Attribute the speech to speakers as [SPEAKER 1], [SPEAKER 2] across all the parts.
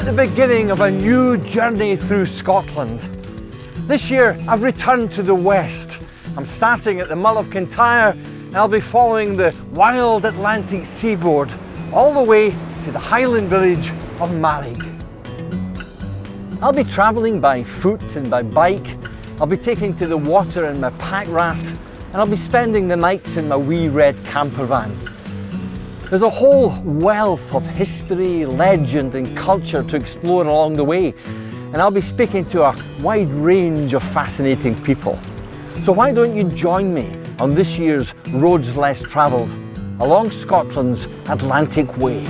[SPEAKER 1] at the beginning of a new journey through Scotland. This year I've returned to the west. I'm starting at the Mull of Kintyre and I'll be following the wild Atlantic seaboard all the way to the Highland village of Marrig. I'll be travelling by foot and by bike. I'll be taking to the water in my pack raft and I'll be spending the nights in my wee red camper van. There's a whole wealth of history, legend and culture to explore along the way, and I'll be speaking to a wide range of fascinating people. So why don't you join me on this year's Roads Less Travelled along Scotland's Atlantic Way.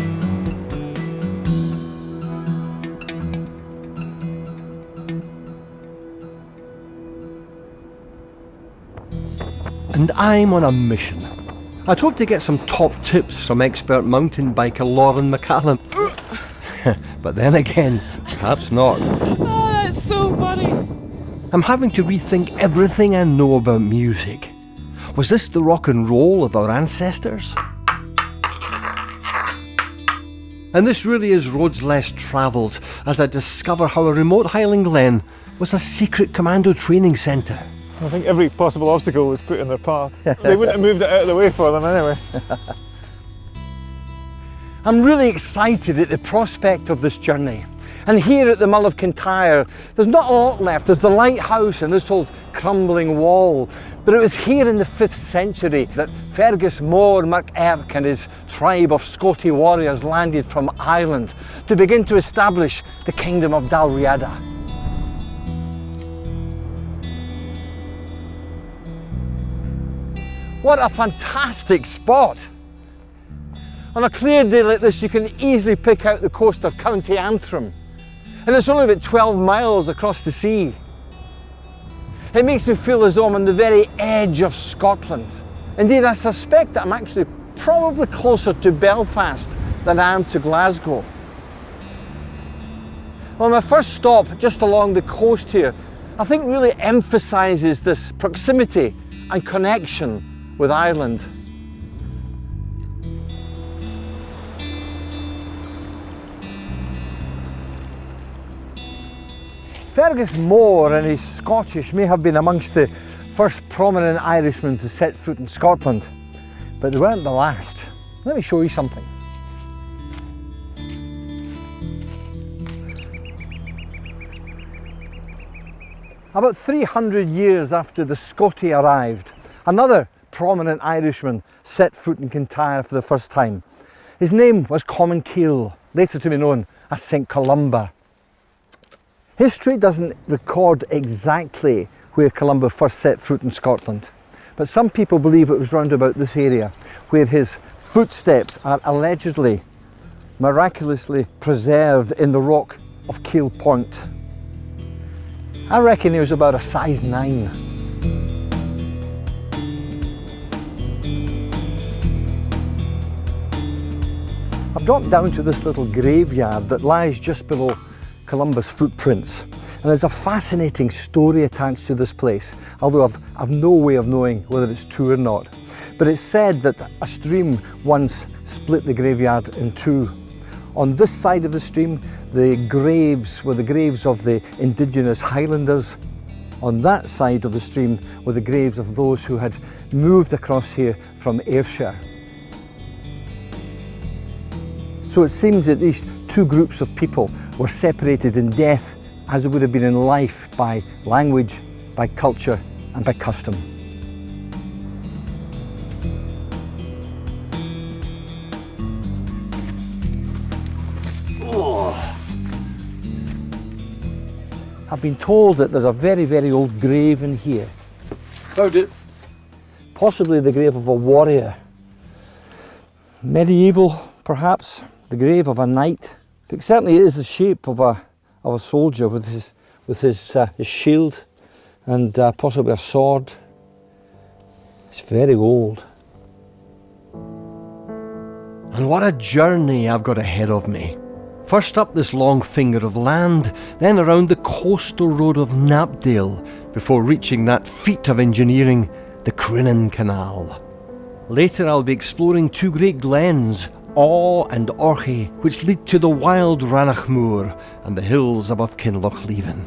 [SPEAKER 2] And I'm on a mission. I'd hoped to get some top tips from expert mountain biker Lauren McCallum. But then again, perhaps not.
[SPEAKER 3] Oh, that's so funny.
[SPEAKER 2] I'm having to rethink everything I know about music. Was this the rock and roll of our ancestors? And this really is Roads Less Travelled, as I discover how a remote Highland Glen was a secret commando training centre.
[SPEAKER 4] I think every possible obstacle was put in their path. They wouldn't have moved it out of the way for them anyway.
[SPEAKER 1] I'm really excited at the prospect of this journey. And here at the Mull of Kintyre, there's not a lot left. There's the lighthouse and this old crumbling wall. But it was here in the 5th century that Fergus Mór Mac Airk and his tribe of Scoti warriors landed from Ireland to begin to establish the kingdom of Dalriada. What a fantastic spot! On a clear day like this, you can easily pick out the coast of County Antrim. And it's only about 12 miles across the sea. It makes me feel as though I'm on the very edge of Scotland. Indeed, I suspect that I'm actually probably closer to Belfast than I am to Glasgow. Well, my first stop just along the coast here, I think really emphasises this proximity and connection with Ireland. Fergus Mór and his Scottish may have been amongst the first prominent Irishmen to set foot in Scotland, but they weren't the last. Let me show you something. About 300 years after the Scoti arrived, another prominent Irishman set foot in Kintyre for the first time. His name was Columbcille, later to be known as St Columba. History doesn't record exactly where Columba first set foot in Scotland, but some people believe it was round about this area where his footsteps are allegedly miraculously preserved in the rock of Keele Point. I reckon he was about a size 9. I've dropped down to this little graveyard that lies just below Columba's footprints, and there's a fascinating story attached to this place, although I've no way of knowing whether it's true or not. But it's said that a stream once split the graveyard in two. On this side of the stream, the graves were the graves of the indigenous Highlanders. On that side of the stream were the graves of those who had moved across here from Ayrshire. So it seems that these two groups of people were separated in death as it would have been in life by language, by culture and by custom. I've been told that there's a very, very old grave in here.
[SPEAKER 2] Found it.
[SPEAKER 1] Possibly the grave of a warrior. Medieval, perhaps. The grave of a knight. But certainly it is the shape of a soldier with his shield and possibly a sword. It's very old.
[SPEAKER 2] And what a journey I've got ahead of me. First up this long finger of land, then around the coastal road of Knapdale, before reaching that feat of engineering, the Crinan Canal. Later I'll be exploring two great glens, Awe and Orchy, which lead to the wild Ranachmoor and the hills above Kinlochleven.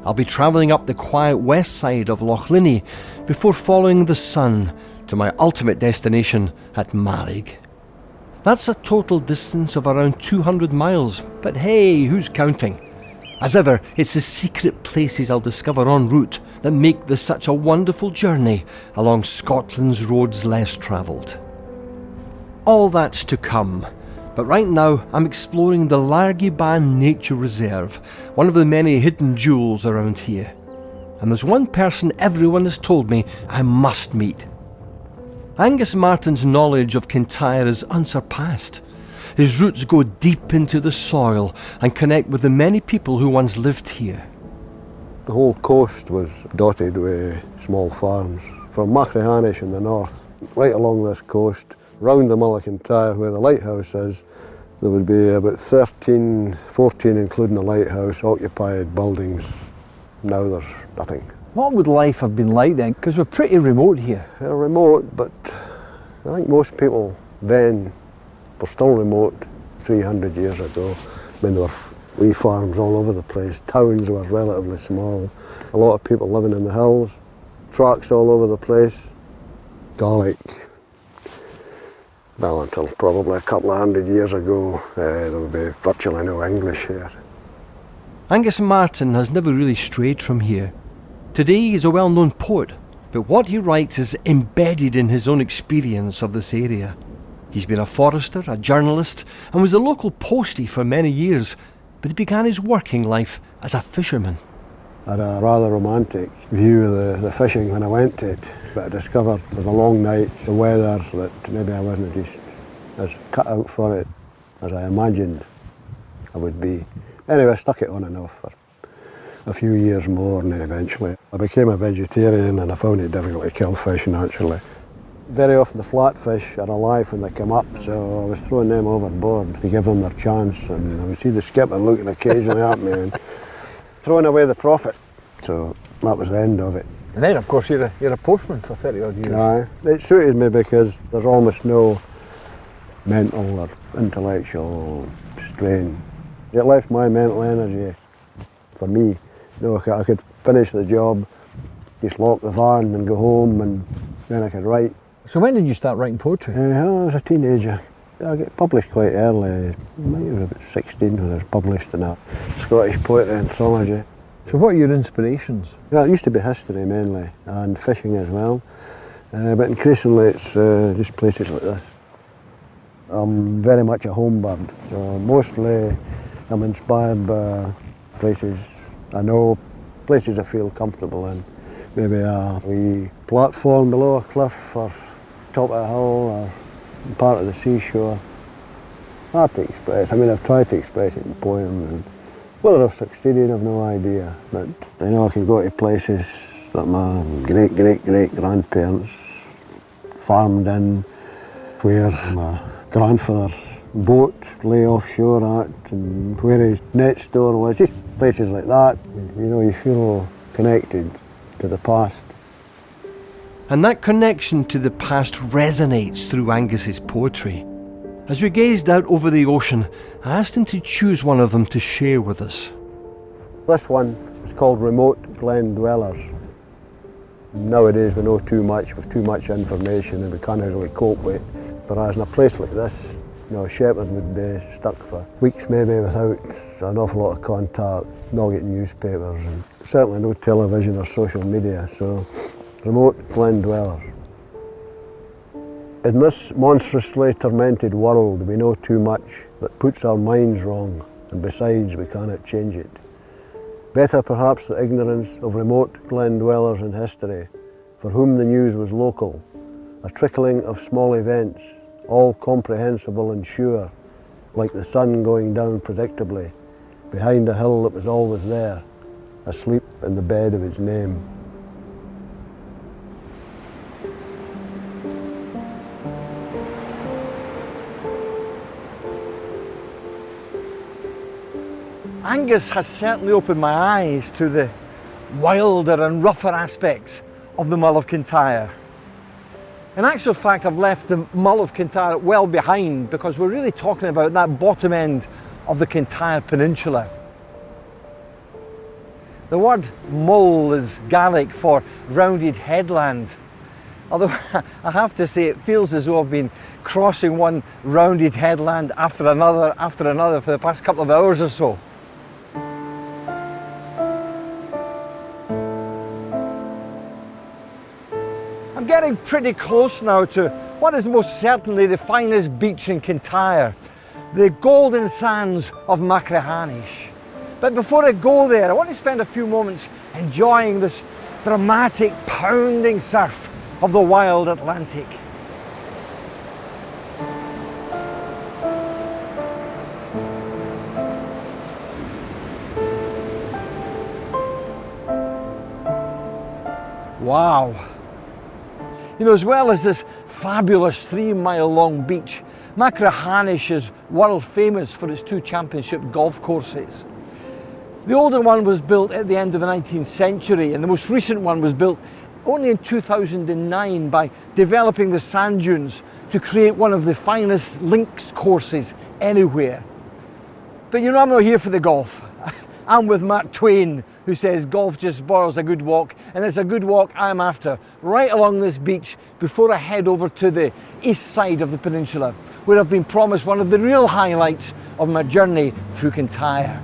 [SPEAKER 2] I'll be travelling up the quiet west side of Loch Linnhe before following the sun to my ultimate destination at Malig. That's a total distance of around 200 miles, but hey, who's counting? As ever, it's the secret places I'll discover en route that make this such a wonderful journey along Scotland's roads less travelled. All that's to come, but right now I'm exploring the Largyban Nature Reserve, one of the many hidden jewels around here. And there's one person everyone has told me I must meet. Angus Martin's knowledge of Kintyre is unsurpassed. His roots go deep into the soil and connect with the many people who once lived here.
[SPEAKER 5] The whole coast was dotted with small farms. From Machrihannish in the north, right along this coast, round the Mull of Kintyre where the lighthouse is, there would be about 13, 14 including the lighthouse, occupied buildings. Now there's nothing.
[SPEAKER 1] What would life have been like then? Because we're pretty remote here.
[SPEAKER 5] They're remote, but I think most people then were still remote 300 years ago. I mean, there were wee farms all over the place. Towns were relatively small. A lot of people living in the hills. Tracks all over the place. Gaelic. Well, until probably a couple of hundred years ago, there would be virtually no English here.
[SPEAKER 2] Angus Martin has never really strayed from here. Today he's a well-known poet, but what he writes is embedded in his own experience of this area. He's been a forester, a journalist, and was a local postie for many years, but he began his working life as a fisherman.
[SPEAKER 5] I had a rather romantic view of the fishing when I went to it, but I discovered with the long nights, the weather, that maybe I wasn't just as cut out for it as I imagined I would be. Anyway, I stuck it on and off for a few years more, and then eventually I became a vegetarian and I found it difficult to kill fish naturally. Very often the flatfish are alive when they come up, so I was throwing them overboard to give them their chance, and I would see the skipper looking occasionally at me and throwing away the profit. So that was the end of it.
[SPEAKER 1] And then, of course, you're a postman for 30 odd years.
[SPEAKER 5] Aye, it suited me because there's almost no mental or intellectual strain. It left my mental energy for me. You know, I could finish the job, just lock the van and go home, and then I could write.
[SPEAKER 1] So when did you start writing poetry?
[SPEAKER 5] I was a teenager. I got published quite early. I was about 16 when I was published in a Scottish poetry anthology.
[SPEAKER 1] So what are your inspirations?
[SPEAKER 5] Yeah, it used to be history mainly, and fishing as well. But increasingly it's just places like this. I'm very much a home bird, so mostly I'm inspired by places I know, places I feel comfortable in. Maybe a wee platform below a cliff, or top of a hill, or part of the seashore. Hard to express. I mean, I've tried to express it in poems, and whether I've succeeded, I've no idea. But I know I can go to places that my great-great-great-grandparents farmed in, where my grandfather's boat lay offshore at, and where his net store was, just places like that. You know, you feel connected to the past.
[SPEAKER 2] And that connection to the past resonates through Angus's poetry. As we gazed out over the ocean, I asked him to choose one of them to share with us.
[SPEAKER 5] This one is called Remote Glen Dwellers. Nowadays we know too much, with too much information, and we can't really cope with it. Whereas in a place like this, you know, a shepherd would be stuck for weeks maybe without an awful lot of contact, not getting newspapers, and certainly no television or social media, so Remote Glen Dwellers. In this monstrously tormented world, we know too much that puts our minds wrong, and besides, we cannot change it. Better perhaps the ignorance of remote glen dwellers in history, for whom the news was local, a trickling of small events, all comprehensible and sure, like the sun going down predictably, behind a hill that was always there, asleep in the bed of its name.
[SPEAKER 1] Angus has certainly opened my eyes to the wilder and rougher aspects of the Mull of Kintyre. In actual fact, I've left the Mull of Kintyre well behind because we're really talking about that bottom end of the Kintyre Peninsula. The word mull is Gaelic for rounded headland. Although I have to say it feels as though I've been crossing one rounded headland after another for the past couple of hours or so. I'm getting pretty close now to what is most certainly the finest beach in Kintyre, the golden sands of Machrihanish. But before I go there, I want to spend a few moments enjoying this dramatic pounding surf of the wild Atlantic. Wow. You know, as well as this fabulous 3-mile-long beach, Machrihanish is world famous for its 2 championship golf courses. The older one was built at the end of the 19th century, and the most recent one was built only in 2009 by developing the sand dunes to create one of the finest links courses anywhere. But you know, I'm not here for the golf. I'm with Mark Twain, who says golf just spoils a good walk, and it's a good walk I'm after, right along this beach before I head over to the east side of the peninsula, where I've been promised one of the real highlights of my journey through Kintyre.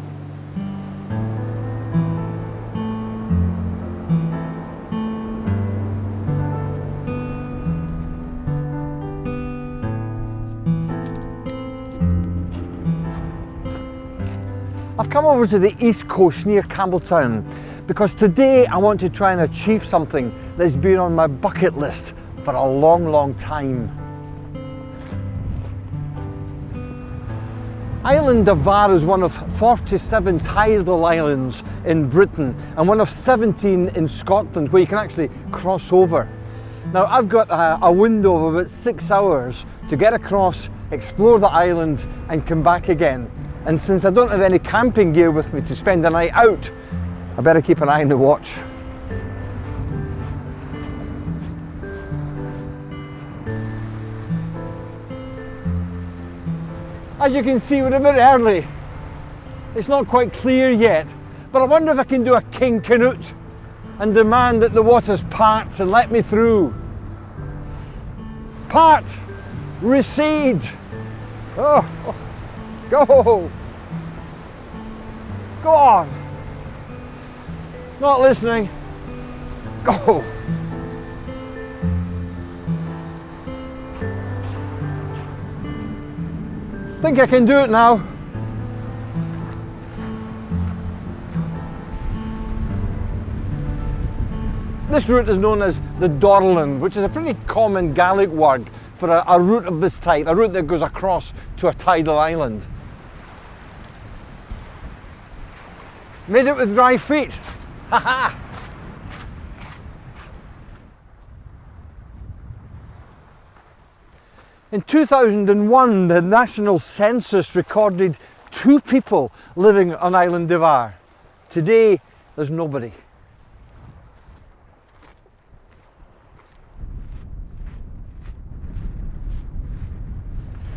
[SPEAKER 1] I've come over to the east coast near Campbelltown because today I want to try and achieve something that's been on my bucket list for a long time. Island of Var is one of 47 tidal islands in Britain and one of 17 in Scotland where you can actually cross over. Now I've got a window of about 6 hours to get across, explore the island and come back again. And since I don't have any camping gear with me to spend the night out, I better keep an eye on the watch. As you can see, we're a bit early. It's not quite clear yet, but I wonder if I can do a King Canute and demand that the waters part and let me through. Part! Recede! Oh! Go! Go on! Not listening. Go! Think I can do it now. This route is known as the Dorland, which is a pretty common Gaelic word for a route of this type, a route that goes across to a tidal island. Made it with dry feet. Ha-ha! In 2001, the National Census recorded 2 people living on Island of Var. Today, there's nobody.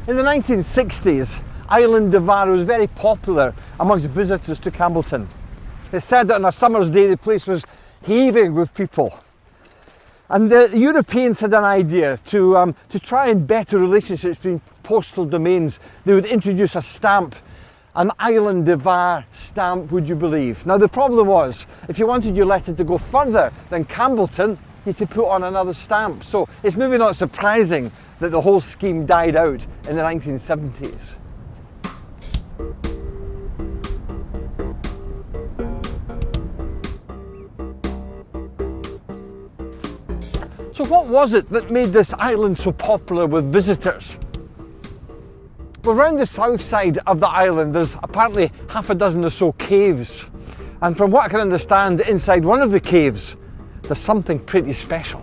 [SPEAKER 1] In the 1960s, Island of Var was very popular amongst visitors to Campbelltown. It's said that on a summer's day the place was heaving with people. And the Europeans had an idea to try and better relationships between postal domains. They would introduce a stamp, an Island of Var stamp, would you believe? Now the problem was, if you wanted your letter to go further than Campbelltown, you had to put on another stamp. So it's maybe not surprising that the whole scheme died out in the 1970s. So what was it that made this island so popular with visitors? Well, around the south side of the island there's apparently half a dozen or so caves. And from what I can understand, inside one of the caves there's something pretty special.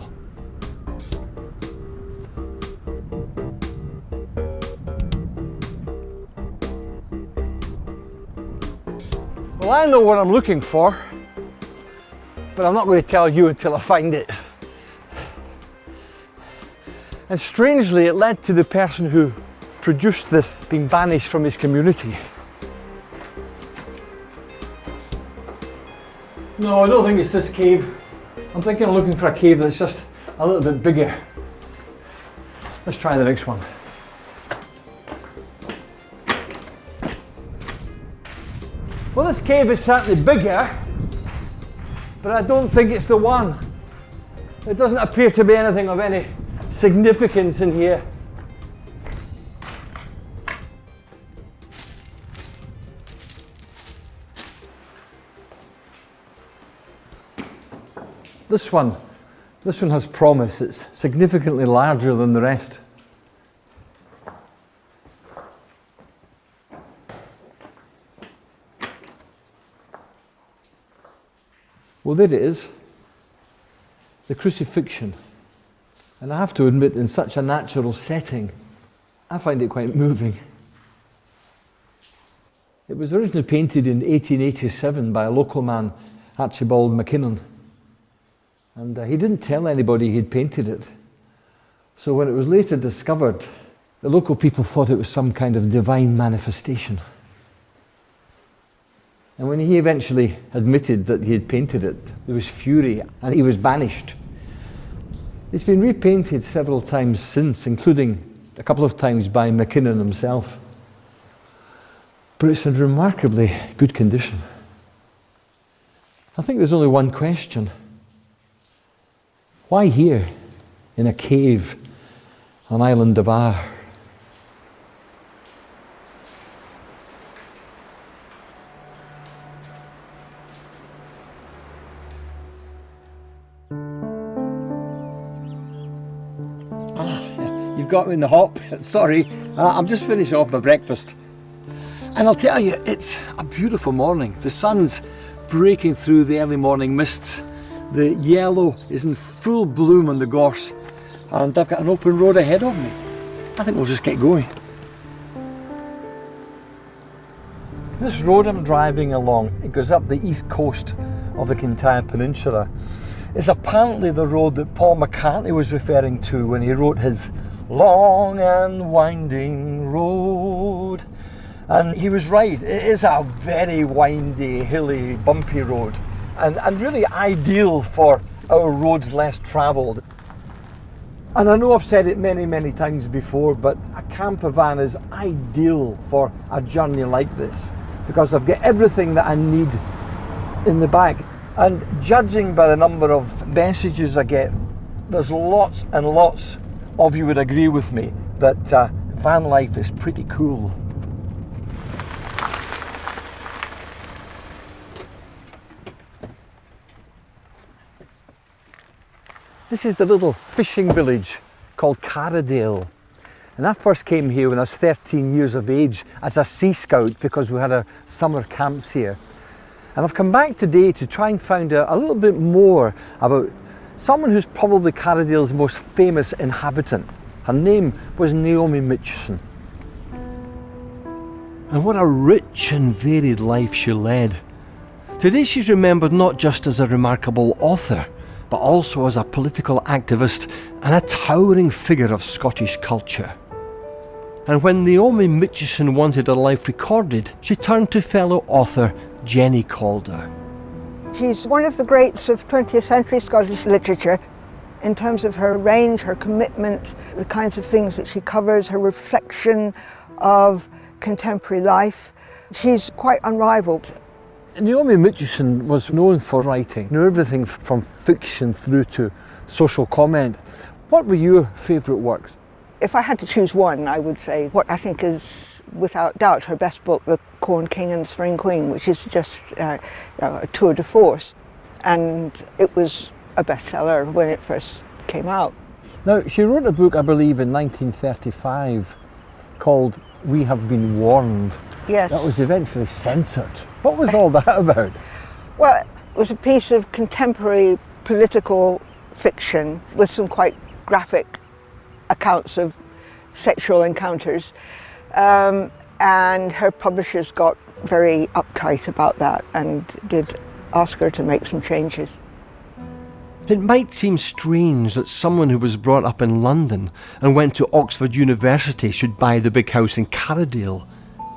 [SPEAKER 1] Well, I know what I'm looking for, but I'm not going to tell you until I find it. And strangely, it led to the person who produced this being banished from his community. No, I don't think it's this cave. I'm thinking of looking for a cave that's just a little bit bigger. Let's try the next one. Well, this cave is certainly bigger, but I don't think it's the one. It doesn't appear to be anything of any significance in here. This one has promise. It's significantly larger than the rest. Well, there it is, the crucifixion. And I have to admit, in such a natural setting, I find it quite moving. It was originally painted in 1887 by a local man, Archibald McKinnon. And he didn't tell anybody he'd painted it. So when it was later discovered, the local people thought it was some kind of divine manifestation. And when he eventually admitted that he had painted it, there was fury and he was banished. It's been repainted several times since, including a couple of times by McKinnon himself. But it's in remarkably good condition. I think there's only one question. Why here, in a cave on Island of Ar? You've got me in the hop. Sorry, I'm just finished off my breakfast. And I'll tell you, it's a beautiful morning. The sun's breaking through the early morning mists. The yellow is in full bloom on the gorse, and I've got an open road ahead of me. I think we'll just get going. This road I'm driving along, it goes up the east coast of the Kintyre Peninsula. It's apparently the road that Paul McCartney was referring to when he wrote his Long and Winding Road. And he was right, it is a very windy, hilly, bumpy road. And really ideal for our roads less travelled. And I know I've said it many, many times before, but a camper van is ideal for a journey like this because I've got everything that I need in the back. And judging by the number of messages I get, there's lots and lots of you would agree with me that van life is pretty cool. This is the little fishing village called Carradale. And I first came here when I was 13 years of age as a Sea Scout because we had our summer camps here. And I've come back today to try and find out a little bit more about someone who's probably Carradale's most famous inhabitant. Her name was Naomi Mitchison.
[SPEAKER 2] And what a rich and varied life she led. Today she's remembered not just as a remarkable author, but also as a political activist and a towering figure of Scottish culture. And when Naomi Mitchison wanted her life recorded, she turned to fellow author Jenny Calder.
[SPEAKER 6] She's one of the greats of 20th century Scottish literature in terms of her range, her commitment, the kinds of things that she covers, her reflection of contemporary life. She's quite unrivaled.
[SPEAKER 1] Naomi Mitchison was known for writing, everything from fiction through to social comment. What were your favourite works?
[SPEAKER 6] If I had to choose one, I would say what I think is without doubt her best book, The Corn King and Spring Queen, which is just a tour de force. And it was a bestseller when it first came out.
[SPEAKER 1] Now, she wrote a book, I believe, in 1935 called We Have Been Warned.
[SPEAKER 6] Yes.
[SPEAKER 1] That was eventually censored. What was all that about?
[SPEAKER 6] Well, it was a piece of contemporary political fiction with some quite graphic accounts of sexual encounters. And her publishers got very uptight about that and did ask her to make some changes.
[SPEAKER 2] It might seem strange that someone who was brought up in London and went to Oxford University should buy the big house in Carradale,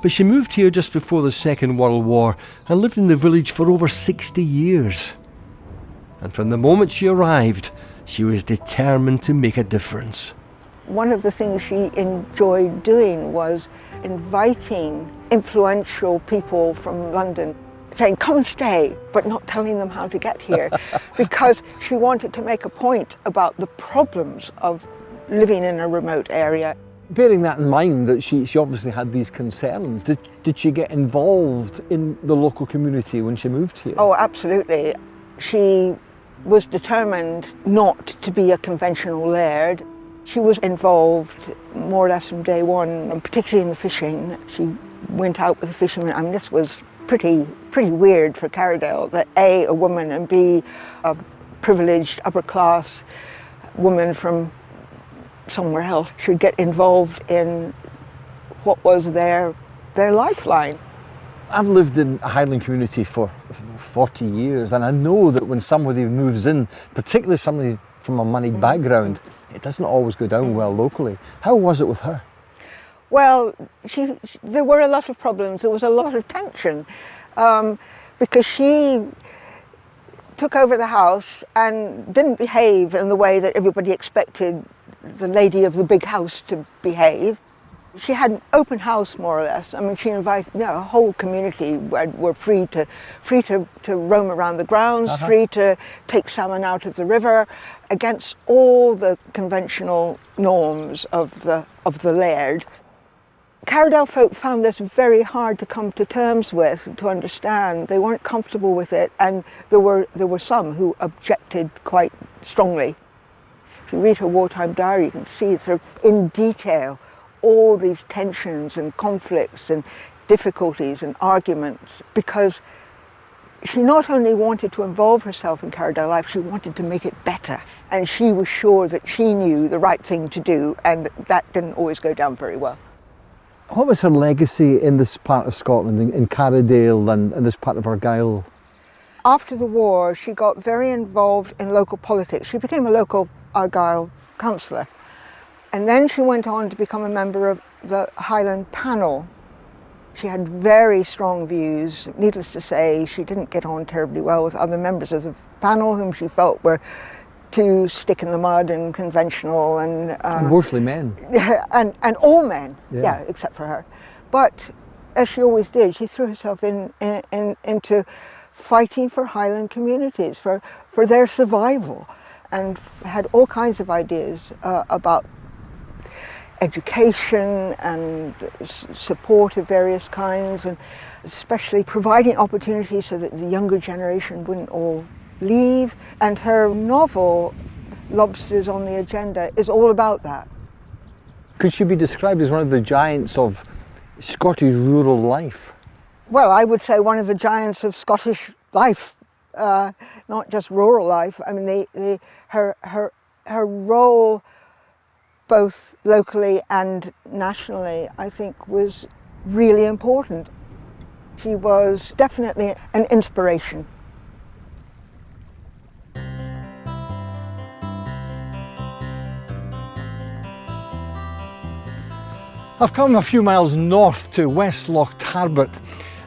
[SPEAKER 2] but she moved here just before the Second World War and lived in the village for over 60 years. And from the moment she arrived, she was determined to make a difference.
[SPEAKER 6] One of the things she enjoyed doing was inviting influential people from London, saying, come and stay, but not telling them how to get here, because she wanted to make a point about the problems of living in a remote area.
[SPEAKER 1] Bearing that in mind, that she obviously had these concerns, did she get involved in the local community when she moved here?
[SPEAKER 6] Oh, absolutely. She was determined not to be a conventional laird. She was involved more or less from day one, and particularly in the fishing. She went out with the fishermen. I mean, this was pretty weird for Carradale, that A, a woman, and B, a privileged upper class woman from somewhere else should get involved in what was their lifeline.
[SPEAKER 1] I've lived in a Highland community for 40 years, and I know that when somebody moves in, particularly somebody from a moneyed background, it doesn't always go down well locally. How was it with her?
[SPEAKER 6] Well, there were a lot of problems. There was a lot of tension because she took over the house and didn't behave in the way that everybody expected the lady of the big house to behave. She had an open house, more or less. I mean, she invited a whole community were free to roam around the grounds, free to take salmon out of the river, against all the conventional norms of the laird. Carradale folk found this very hard to come to terms with, to understand. They weren't comfortable with it, and there were some who objected quite strongly. If you read her wartime diary, you can see sort of in detail all these tensions and conflicts and difficulties and arguments, because she not only wanted to involve herself in Carradale life, she wanted to make it better. And she was sure that she knew the right thing to do, and that didn't always go down very well.
[SPEAKER 1] What was her legacy in this part of Scotland, in Carradale and this part of Argyll?
[SPEAKER 6] After the war, she got very involved in local politics. She became a local Argyll councillor. And then she went on to become a member of the Highland Panel. She had very strong views. Needless to say, she didn't get on terribly well with other members of the panel whom she felt were too stick in the mud and conventional and
[SPEAKER 1] mostly men.
[SPEAKER 6] and all men, yeah, except for her. But as she always did, she threw herself into fighting for Highland communities, for their survival, and had all kinds of ideas about education and support of various kinds, and especially providing opportunities so that the younger generation wouldn't all leave. And her novel, Lobsters on the Agenda, is all about that.
[SPEAKER 1] Could she be described as one of the giants of Scottish rural life?
[SPEAKER 6] Well, I would say one of the giants of Scottish life, not just rural life. I mean, her role, both locally and nationally, I think was really important. She was definitely an inspiration.
[SPEAKER 1] I've come a few miles north to West Loch Tarbert,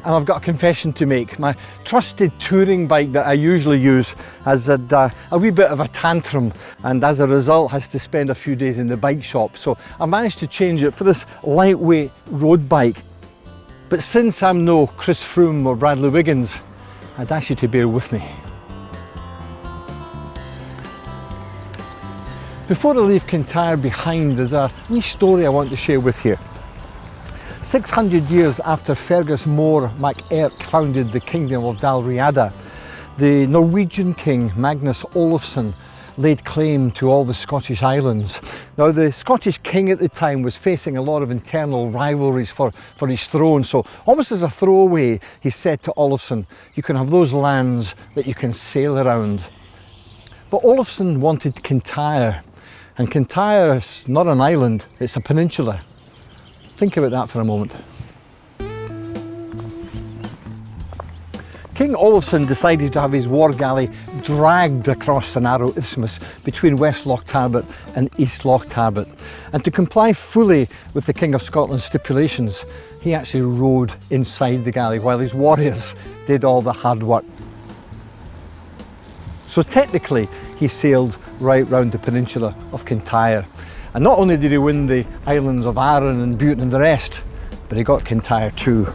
[SPEAKER 1] and I've got a confession to make. My trusted touring bike that I usually use has had a wee bit of a tantrum, and as a result has to spend a few days in the bike shop. So I managed to change it for this lightweight road bike. But since I'm no Chris Froome or Bradley Wiggins, I'd ask you to bear with me. Before I leave Kintyre behind, there's a wee story I want to share with you. 600 years after Fergus Mór mac Airk founded the Kingdom of Dalriada, the Norwegian king Magnus Olafsson laid claim to all the Scottish islands. Now, the Scottish king at the time was facing a lot of internal rivalries for his throne, so almost as a throwaway, he said to Olafsson, "You can have those lands that you can sail around." But Olafsson wanted Kintyre, and Kintyre is not an island, it's a peninsula. Think about that for a moment. King Olafsson decided to have his war galley dragged across the narrow isthmus between West Loch Tarbert and East Loch Tarbert. And to comply fully with the King of Scotland's stipulations, he actually rowed inside the galley while his warriors did all the hard work. So technically, he sailed right round the peninsula of Kintyre. And not only did he win the islands of Arran and Bute and the rest, but he got Kintyre too.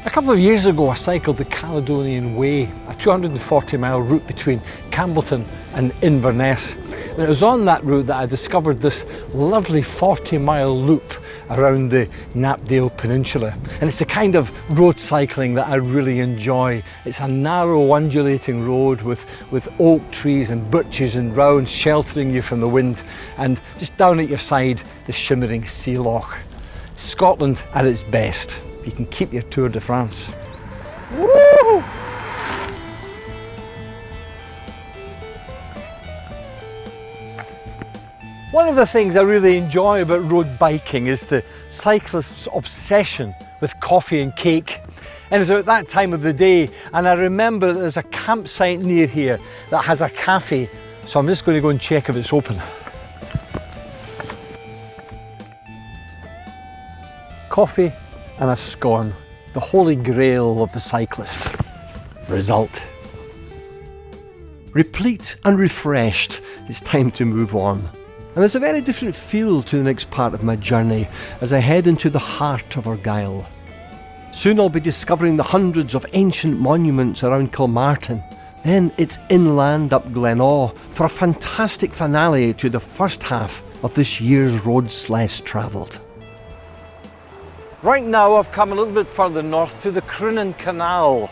[SPEAKER 1] A couple of years ago I cycled the Caledonian Way, a 240-mile route between Campbellton and Inverness. And it was on that route that I discovered this lovely 40-mile loop around the Knapdale Peninsula. And it's the kind of road cycling that I really enjoy. It's a narrow, undulating road with oak trees and birches and rounds sheltering you from the wind. And just down at your side, the shimmering sea loch. Scotland at its best. You can keep your Tour de France. Woo! One of the things I really enjoy about road biking is the cyclist's obsession with coffee and cake. And it's at that time of the day, and I remember that there's a campsite near here that has a cafe, so I'm just going to go and check if it's open. Coffee and a scone, the holy grail of the cyclist. Result.
[SPEAKER 2] Replete and refreshed, it's time to move on. And there's a very different feel to the next part of my journey as I head into the heart of Argyll. Soon I'll be discovering the hundreds of ancient monuments around Kilmartin. Then it's inland up Glenaw for a fantastic finale to the first half of this year's Roads Less Travelled.
[SPEAKER 1] Right now I've come a little bit further north to the Crinan Canal.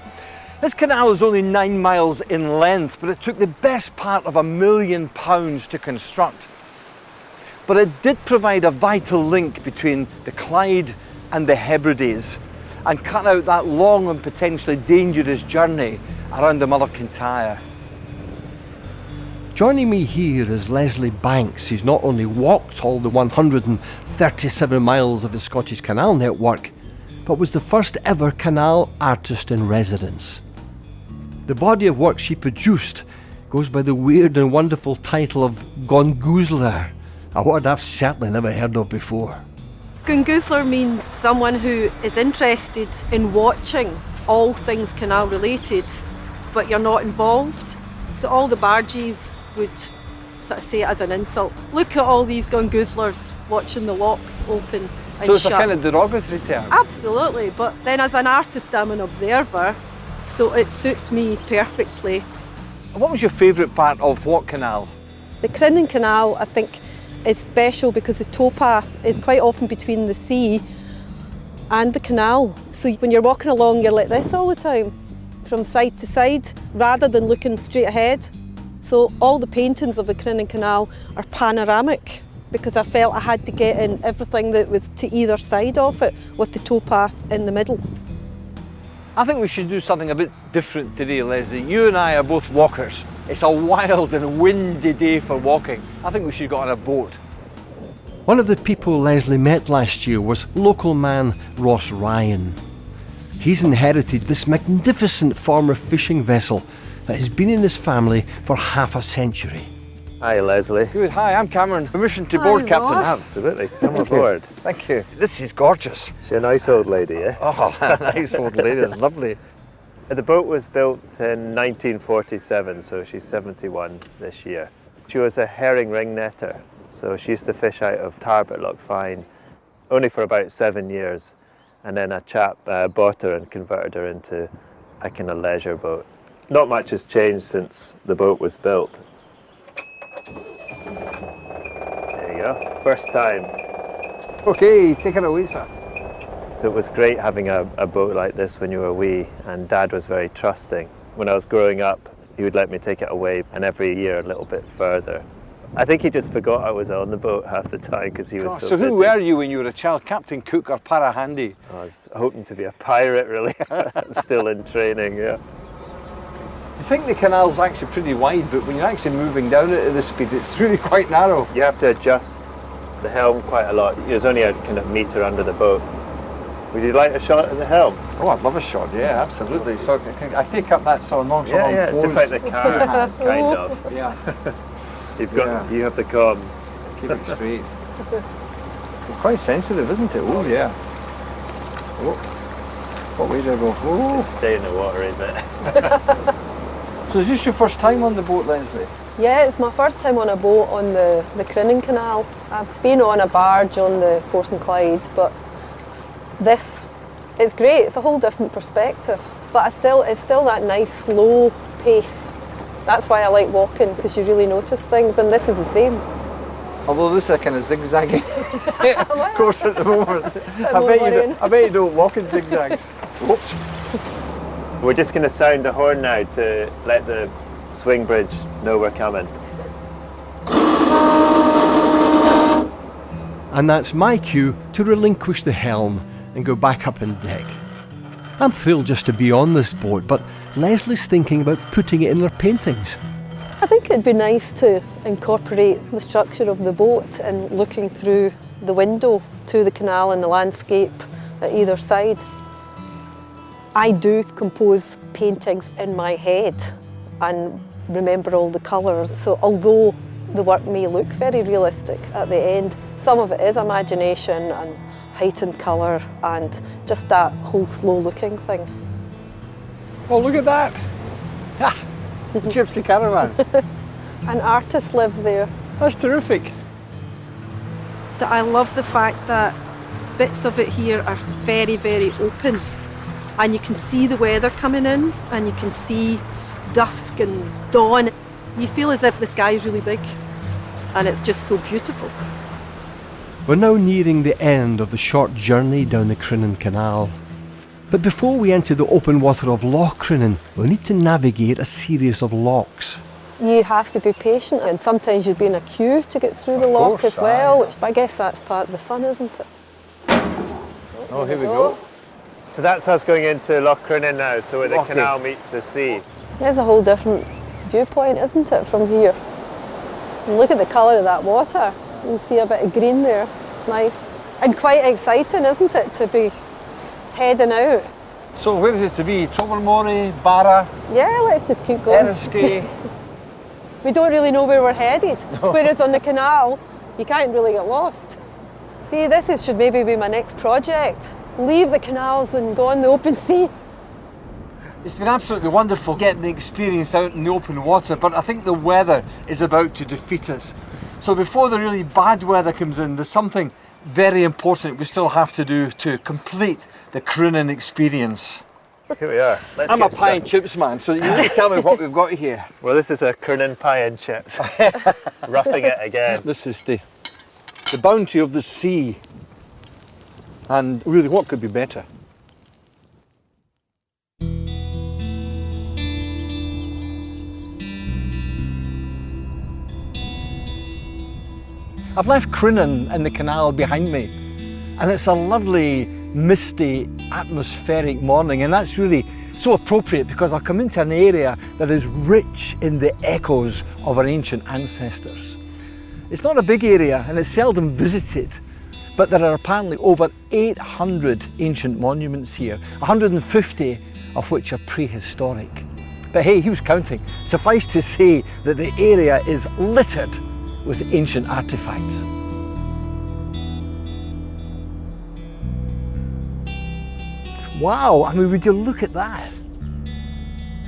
[SPEAKER 1] This canal is only 9 miles in length, but it took the best part of £1 million to construct. But it did provide a vital link between the Clyde and the Hebrides and cut out that long and potentially dangerous journey around the Mull of Kintyre.
[SPEAKER 2] Joining me here is Leslie Banks, who's not only walked all the 137 miles of the Scottish Canal network, but was the first ever canal artist in residence. The body of work she produced goes by the weird and wonderful title of Gongoozler, a word I've certainly never heard of before.
[SPEAKER 3] Gongoozler means someone who is interested in watching all things canal related, but you're not involved. So all the bargees would sort of say it as an insult. Look at all these gongoozlers watching the locks open and
[SPEAKER 1] So it's
[SPEAKER 3] shut.
[SPEAKER 1] a kind of derogatory term?
[SPEAKER 3] Absolutely, but then as an artist I'm an observer, so it suits me perfectly.
[SPEAKER 1] What was your favourite part of what canal?
[SPEAKER 3] The Crinan Canal, I think, is special because the towpath is quite often between the sea and the canal. So when you're walking along, you're like this all the time, from side to side, rather than looking straight ahead. So all the paintings of the Crinan Canal are panoramic because I felt I had to get in everything that was to either side of it with the towpath in the middle.
[SPEAKER 1] I think we should do something a bit different today, Leslie. You and I are both walkers. It's a wild and windy day for walking. I think we should go on a boat.
[SPEAKER 2] One of the people Leslie met last year was local man Ross Ryan. He's inherited this magnificent former fishing vessel that has been in his family for half a century.
[SPEAKER 7] Hi Leslie.
[SPEAKER 1] Good, hi, I'm Cameron. Permission to board,
[SPEAKER 3] Hi,
[SPEAKER 1] Captain.
[SPEAKER 3] Ross.
[SPEAKER 7] Absolutely, come aboard.
[SPEAKER 1] Thank you. This is gorgeous.
[SPEAKER 7] She's a nice old lady, eh?
[SPEAKER 1] Oh, nice old lady, it's lovely.
[SPEAKER 7] The boat was built in 1947, so she's 71 this year. She was a herring ring netter, so she used to fish out of Tarbert Loch Fyne only for about 7 years, and then a chap bought her and converted her into a kind of leisure boat. Not much has changed since the boat was built. There you go, first time.
[SPEAKER 1] Okay, take it away, sir.
[SPEAKER 7] It was great having a boat like this when you were wee, and Dad was very trusting. When I was growing up, he would let me take it away, and every year a little bit further. I think he just forgot I was on the boat half the time because he was so busy.
[SPEAKER 1] who were you when you were a child? Captain Cook or Parahandy?
[SPEAKER 7] I was hoping to be a pirate, really. Still in training, yeah.
[SPEAKER 1] You think the canal's actually pretty wide, but when you're actually moving down it at this speed, it's really quite narrow.
[SPEAKER 7] You have to adjust the helm quite a lot. There's only a kind of metre under the boat, Would you like a shot at the helm?
[SPEAKER 1] Oh, I'd love a shot, yeah, absolutely. So I take up that sort of nonchalant
[SPEAKER 7] Yeah, it's just like the car, kind of.
[SPEAKER 1] Yeah,
[SPEAKER 7] You have the comms.
[SPEAKER 1] keep it straight. It's quite sensitive, isn't it? Oh, yeah. Oh, what way do I go? Oh.
[SPEAKER 7] Just stay in the water a bit.
[SPEAKER 1] So is this your first time on the boat, Leslie?
[SPEAKER 3] Yeah, it's my first time on a boat on the Crinan Canal. I've been on a barge on the Forth and Clyde, but this, it's great. It's a whole different perspective. But it's still that nice slow pace. That's why I like walking, because you really notice things, and this is the same.
[SPEAKER 1] Although this is a kind of zigzagging course at the moment. I bet you don't walk in zigzags. Whoops.
[SPEAKER 7] We're just going to sound the horn now to let the swing bridge know we're coming.
[SPEAKER 2] And that's my cue to relinquish the helm and go back up on deck. I'm thrilled just to be on this boat, but Leslie's thinking about putting it in her paintings.
[SPEAKER 3] I think it'd be nice to incorporate the structure of the boat and looking through the window to the canal and the landscape at either side. I do compose paintings in my head and remember all the colours, so although the work may look very realistic at the end, some of it is imagination and heightened colour and just that whole slow looking thing.
[SPEAKER 1] Oh, look at that. Ha! Gypsy caravan.
[SPEAKER 3] An artist lives there.
[SPEAKER 1] That's terrific.
[SPEAKER 3] I love the fact that bits of it here are very, very open, and you can see the weather coming in and you can see dusk and dawn. You feel as if the sky is really big and it's just so beautiful.
[SPEAKER 2] We're now nearing the end of the short journey down the Crinan Canal. But before we enter the open water of Loch Crinan, we'll need to navigate a series of locks.
[SPEAKER 3] You have to be patient, and sometimes you'd be in a queue to get through the loch as well, but I guess that's part of the fun, isn't it?
[SPEAKER 1] Oh, here we go.
[SPEAKER 7] So that's us going into Loch Crinan now, so where the canal meets the sea.
[SPEAKER 3] There's a whole different viewpoint, isn't it, from here? And look at the colour of that water. You can see a bit of green there. It's nice. And quite exciting, isn't it, to be heading out?
[SPEAKER 1] So where is it to be? Tobermory, Barra,
[SPEAKER 3] Yeah, let's just keep going.
[SPEAKER 1] Eriskay.
[SPEAKER 3] We don't really know where we're headed. Whereas on the canal, you can't really get lost. See, should maybe be my next project. Leave the canals and go on the open sea.
[SPEAKER 1] It's been absolutely wonderful getting the experience out in the open water, but I think the weather is about to defeat us. So before the really bad weather comes in, there's something very important we still have to do to complete the Crinan experience.
[SPEAKER 7] Here we are. Let's
[SPEAKER 1] I'm a
[SPEAKER 7] get
[SPEAKER 1] pie and
[SPEAKER 7] stuck.
[SPEAKER 1] chips man, so you need to tell me what we've got here.
[SPEAKER 7] Well, this is a Crinan pie and chips. Roughing it again.
[SPEAKER 1] This is the bounty of the sea, and really what could be better? I've left Crinan and the canal behind me, and it's a lovely, misty, atmospheric morning, and that's really so appropriate because I've come into an area that is rich in the echoes of our ancient ancestors. It's not a big area and it's seldom visited, but there are apparently over 800 ancient monuments here, 150 of which are prehistoric. But hey, who's counting? Suffice to say that the area is littered with ancient artifacts. Wow, I mean, would you look at that?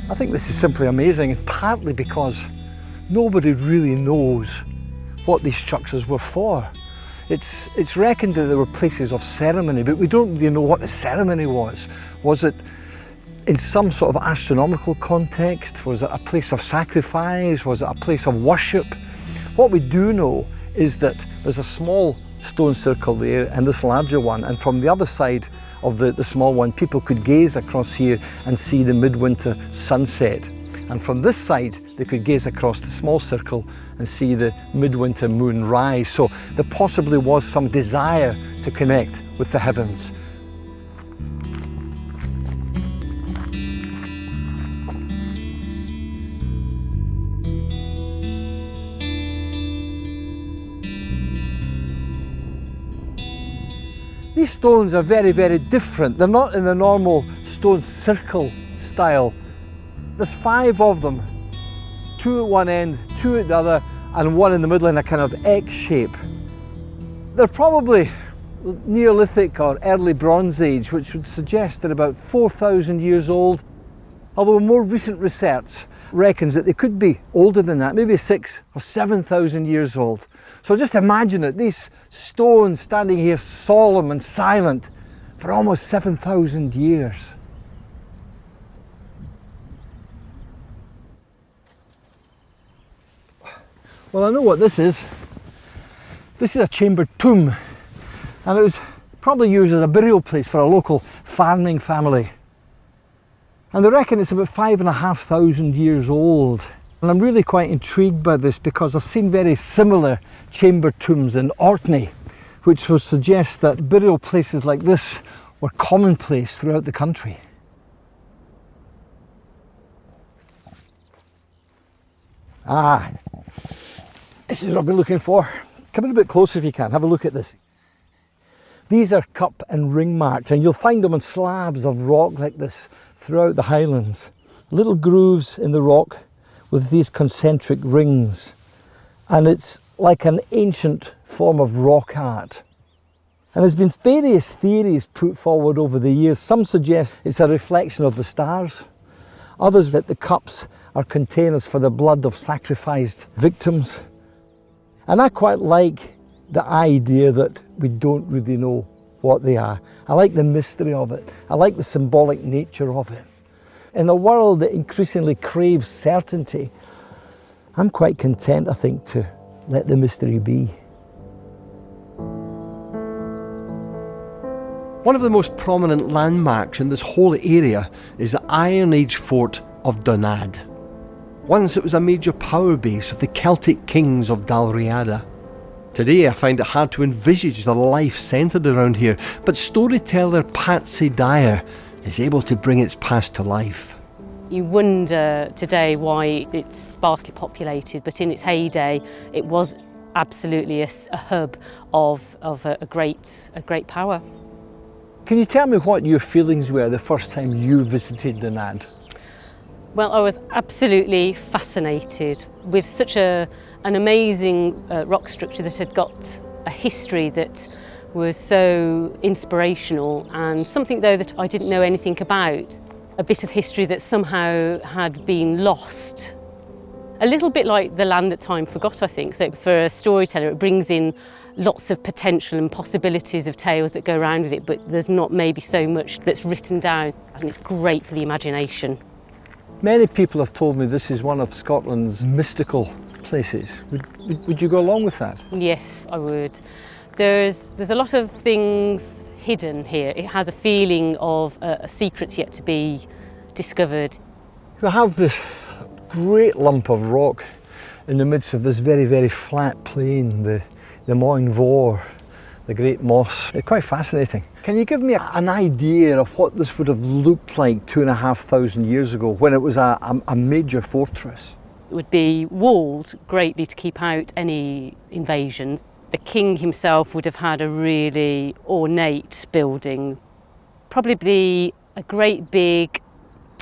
[SPEAKER 1] I think this is simply amazing, and partly because nobody really knows what these structures were for. It's reckoned that there were places of ceremony, but we don't really know what the ceremony was. Was it in some sort of astronomical context? Was it a place of sacrifice? Was it a place of worship? What we do know is that there's a small stone circle there and this larger one, and from the other side of the small one, people could gaze across here and see the midwinter sunset. And from this side, they could gaze across the small circle and see the midwinter moon rise. So there possibly was some desire to connect with the heavens. These stones are very, very different. They're not in the normal stone circle style. There's 5 of them, 2 at one end, 2 at the other, and 1 in the middle in a kind of X shape. They're probably Neolithic or early Bronze Age, which would suggest they're about 4,000 years old, although more recent research reckons that they could be older than that, maybe 6,000 or 7,000 years old. So just imagine it, these stones standing here solemn and silent for almost 7,000 years. Well, I know what this is. This is a chambered tomb, and it was probably used as a burial place for a local farming family. And they reckon it's about 5,500 years old. And I'm really quite intrigued by this because I've seen very similar chamber tombs in Orkney, which would suggest that burial places like this were commonplace throughout the country. Ah, this is what I've been looking for. Come in a bit closer if you can, have a look at this. These are cup and ring marks, and you'll find them on slabs of rock like this throughout the Highlands. Little grooves in the rock with these concentric rings. And it's like an ancient form of rock art. And there's been various theories put forward over the years. Some suggest it's a reflection of the stars. Others that the cups are containers for the blood of sacrificed victims. And I quite like the idea that we don't really know what they are. I like the mystery of it. I like the symbolic nature of it. In a world that increasingly craves certainty, I'm quite content, I think, to let the mystery be.
[SPEAKER 2] One of the most prominent landmarks in this whole area is the Iron Age fort of Donad. Once it was a major power base of the Celtic kings of Dalriada. Today I find it hard to envisage the life centred around here, but storyteller Patsy Dyer is able to bring its past to life.
[SPEAKER 8] You wonder today why it's sparsely populated, but in its heyday it was absolutely a hub of a great power.
[SPEAKER 1] Can you tell me what your feelings were the first time you visited Donad?
[SPEAKER 8] Well, I was absolutely fascinated with such an amazing rock structure that had got a history that was so inspirational, and something though that I didn't know anything about, a bit of history that somehow had been lost. A little bit like the land that time forgot, I think. So for a storyteller, it brings in lots of potential and possibilities of tales that go around with it, but there's not maybe so much that's written down, and it's great for the imagination.
[SPEAKER 1] Many people have told me this is one of Scotland's mystical places. Would you go along with that?
[SPEAKER 8] Yes, I would. There's a lot of things hidden here. It has a feeling of a secret yet to be discovered.
[SPEAKER 1] You have this great lump of rock in the midst of this very, very flat plain, the Moyne Vore, the Great Moss. It's quite fascinating. Can you give me an idea of what this would have looked like 2,500 years ago when it was a major fortress?
[SPEAKER 8] It would be walled greatly to keep out any invasions. The king himself would have had a really ornate building, probably a great big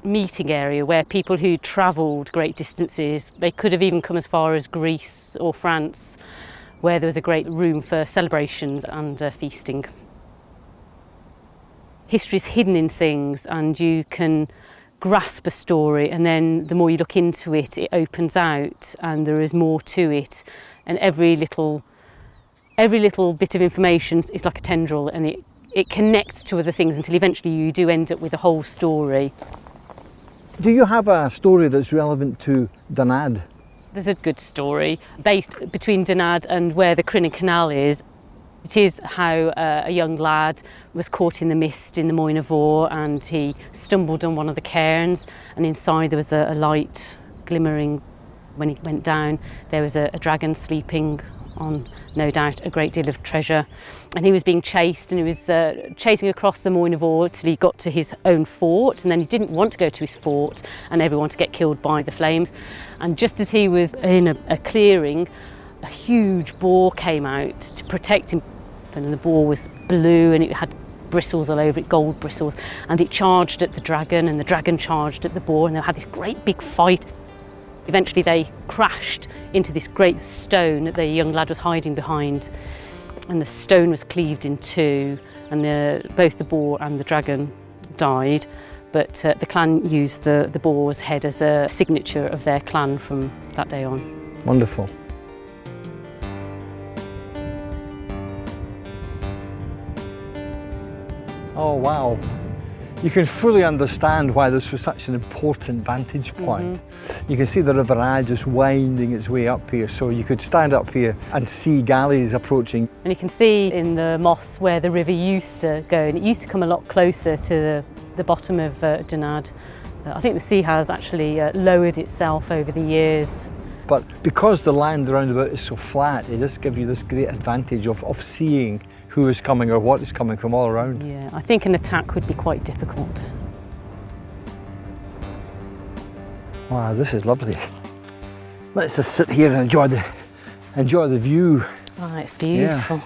[SPEAKER 8] meeting area where people who travelled great distances, they could have even come as far as Greece or France, where there was a great room for celebrations and feasting. History is hidden in things, and you can grasp a story, and then the more you look into it, it opens out and there is more to it, and every little bit of information is like a tendril, and it connects to other things until eventually you do end up with a whole story.
[SPEAKER 1] Do you have a story that's relevant to Donad?
[SPEAKER 8] There's a good story based between Donad and where the Crinan Canal is. It is how a young lad was caught in the mist in the Moyne Vore, and he stumbled on one of the cairns, and inside there was a light glimmering. When he went down, there was a dragon sleeping on, no doubt, a great deal of treasure, and he was being chased, and he was chasing across the Moyne Vore till he got to his own fort, and then he didn't want to go to his fort and everyone to get killed by the flames, and just as he was in a clearing, a huge boar came out to protect him. happen, and the boar was blue and it had bristles all over it, gold bristles, and it charged at the dragon, and the dragon charged at the boar, and they had this great big fight. Eventually they crashed into this great stone that the young lad was hiding behind, and the stone was cleaved in two, and both the boar and the dragon died, but the clan used the boar's head as a signature of their clan from that day on.
[SPEAKER 1] Wonderful. Oh wow. You can fully understand why this was such an important vantage point. You can see the River Aa just winding its way up here, so you could stand up here and see galleys approaching.
[SPEAKER 8] And you can see in the moss where the river used to go, and it used to come a lot closer to the bottom of Dunad. I think the sea has actually lowered itself over the years.
[SPEAKER 1] But because the land around about is so flat, it just gives you this great advantage of seeing who is coming or what is coming from all around.
[SPEAKER 8] Yeah, I think an attack would be quite difficult.
[SPEAKER 1] Wow, this is lovely. Let's just sit here and enjoy the view.
[SPEAKER 8] Oh, it's beautiful.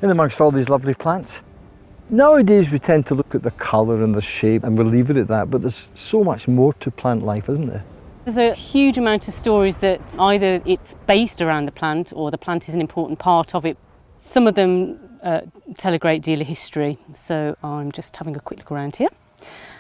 [SPEAKER 1] In amongst all these lovely plants. Nowadays we tend to look at the colour and the shape and we'll leave it at that, but there's so much more to plant life, isn't there?
[SPEAKER 8] There's a huge amount of stories that either it's based around the plant or the plant is an important part of it. Some of them tell a great deal of history, so I'm just having a quick look around here.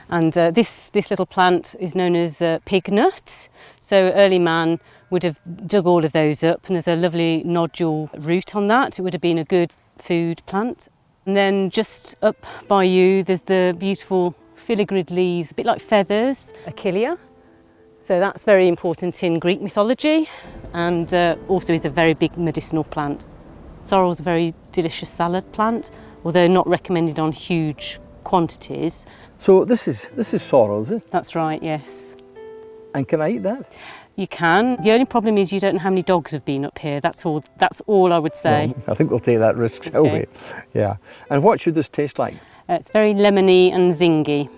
[SPEAKER 8] And this little plant is known as pig nut. So early man would have dug all of those up, and there's a lovely nodule root on that. It would have been a good food plant. And then just up by you, there's the beautiful filigreed leaves, a bit like feathers, Achillea. So that's very important in Greek mythology, and also is a very big medicinal plant. Sorrel is a very delicious salad plant, although not recommended on huge quantities.
[SPEAKER 1] So this is sorrel, is it?
[SPEAKER 8] That's right, yes.
[SPEAKER 1] And can I eat that?
[SPEAKER 8] You can. The only problem is you don't know how many dogs have been up here. That's all I would say.
[SPEAKER 1] Well, I think we'll take that risk, shall we? Yeah. And what should this taste like?
[SPEAKER 8] It's very lemony and zingy.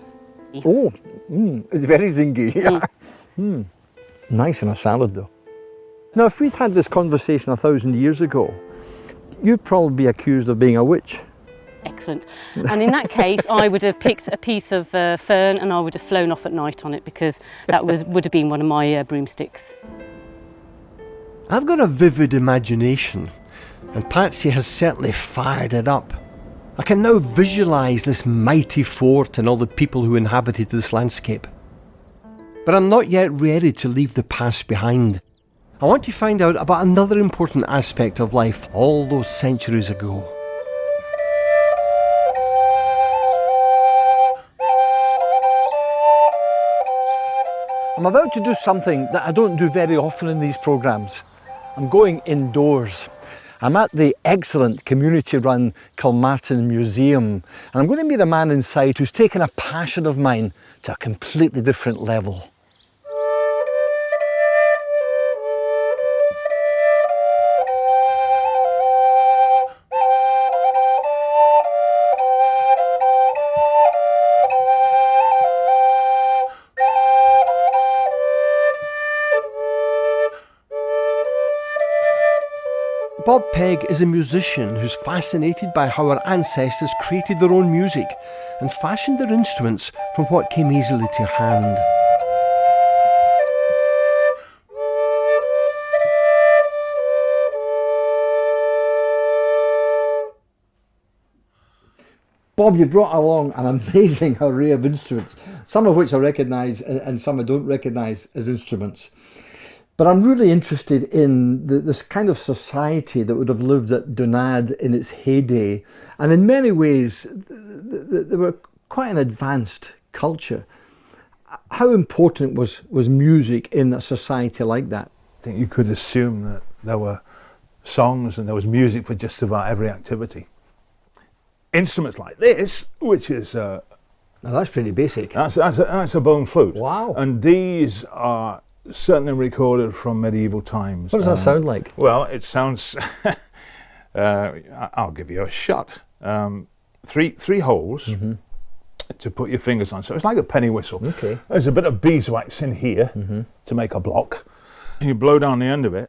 [SPEAKER 1] Oh, it's very zingy. Nice in a salad though. Now if we'd had this conversation 1,000 years ago, you'd probably be accused of being a witch.
[SPEAKER 8] Excellent. And in that case, I would have picked a piece of fern and I would have flown off at night on it, because that would have been one of my broomsticks.
[SPEAKER 2] I've got a vivid imagination, and Patsy has certainly fired it up. I can now visualise this mighty fort and all the people who inhabited this landscape. But I'm not yet ready to leave the past behind. I want to find out about another important aspect of life all those centuries ago.
[SPEAKER 1] I'm about to do something that I don't do very often in these programmes. I'm going indoors. I'm at the excellent community-run Kilmartin Museum, and I'm going to meet a man inside who's taken a passion of mine to a completely different level.
[SPEAKER 2] Bob Pegg is a musician who's fascinated by how our ancestors created their own music and fashioned their instruments from what came easily to hand.
[SPEAKER 1] Bob, you brought along an amazing array of instruments, some of which I recognise and some I don't recognise as instruments. But I'm really interested in this kind of society that would have lived at Dunad in its heyday. And in many ways, they were quite an advanced culture. How important was music in a society like that?
[SPEAKER 9] I think you could assume that there were songs and there was music for just about every activity. Instruments like this, which is...
[SPEAKER 1] Now that's pretty basic.
[SPEAKER 9] That's a bone flute.
[SPEAKER 1] Wow.
[SPEAKER 9] And these are certainly recorded from medieval times.
[SPEAKER 1] What does that sound like?
[SPEAKER 9] Well, it sounds... I'll give you a shot. Three holes to put your fingers on. So it's like a penny whistle.
[SPEAKER 1] Okay.
[SPEAKER 9] There's a bit of beeswax in here to make a block. And you blow down the end of it.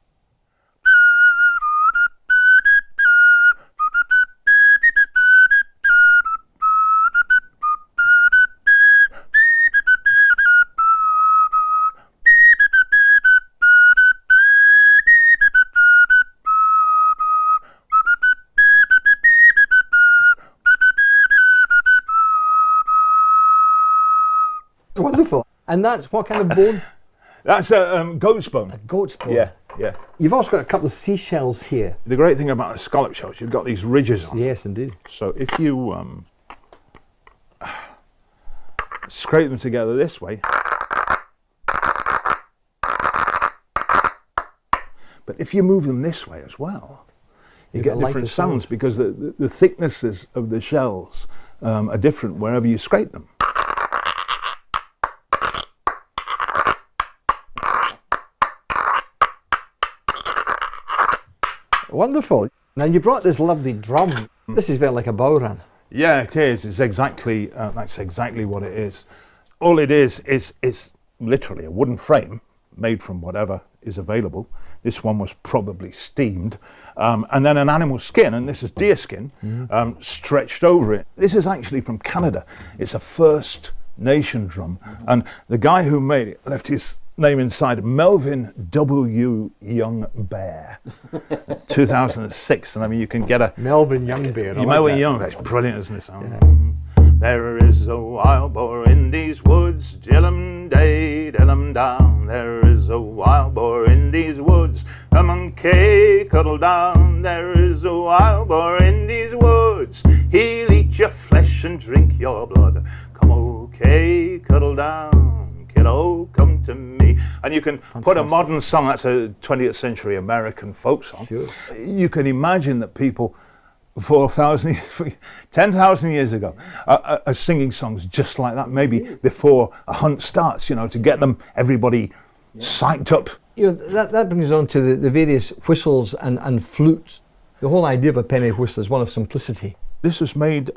[SPEAKER 2] And that's what kind of bone?
[SPEAKER 9] That's a goat's bone.
[SPEAKER 2] A goat's bone.
[SPEAKER 9] Yeah, yeah.
[SPEAKER 2] You've also got a couple of seashells here.
[SPEAKER 9] The great thing about a scallop shell is you've got these ridges on.
[SPEAKER 2] Yes, indeed.
[SPEAKER 9] So if you scrape them together this way, but if you move them this way as well, you get different sounds because the thicknesses of the shells are different wherever you scrape them.
[SPEAKER 2] Wonderful. Now you brought this lovely drum. This is very like a bowran.
[SPEAKER 9] Yeah, it is. It's exactly that's exactly what it is. All it is literally a wooden frame made from whatever is available. This one was probably steamed, and then an animal skin, and this is deer skin, stretched over it. This is actually from Canada. It's a First Nation drum, and the guy who made it left his name inside, Melvin W. Young Bear, 2006. And I mean, you can get a
[SPEAKER 2] Melvin Young Bear.
[SPEAKER 9] Melvin Young Bear. It's brilliant, isn't it? There is a wild boar in these woods, dill-em day, dill-em down. There is a wild boar in these woods, come on, Kay, cuddle down. There is a wild boar in these woods, he'll eat your flesh and drink your blood. Come, okay, cuddle down, kiddo, come to me. And you can put a modern song, that's a 20th century American folk song. Sure. You can imagine that people 4,000, 10,000 years ago are singing songs just like that, maybe before a hunt starts, you know, to get them, everybody psyched up.
[SPEAKER 2] You know, that brings us on to the various whistles and flutes. The whole idea of a penny whistle is one of simplicity.
[SPEAKER 9] This was made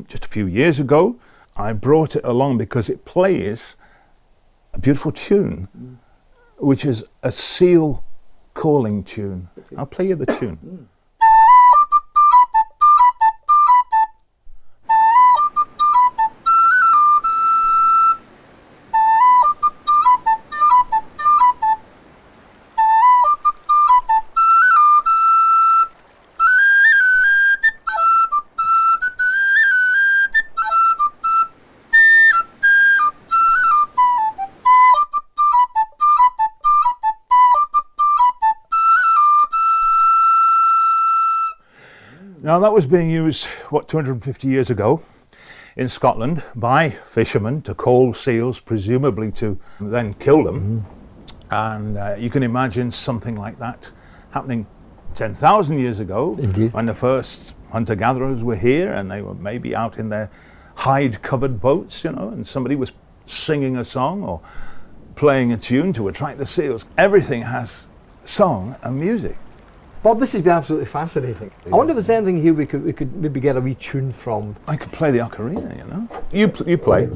[SPEAKER 9] just a few years ago. I brought it along because it plays a beautiful tune, which is a seal calling tune. I'll play you the tune. Now that was being used, 250 years ago in Scotland by fishermen to call seals, presumably to then kill them. And you can imagine something like that happening 10,000 years ago. Indeed. When the first hunter-gatherers were here and they were maybe out in their hide-covered boats, you know, and somebody was singing a song or playing a tune to attract the seals. Everything has song and music.
[SPEAKER 2] Bob, this has been absolutely fascinating. I wonder if there's anything here we could maybe get a wee tune from.
[SPEAKER 9] I could play the ocarina, you know. You play.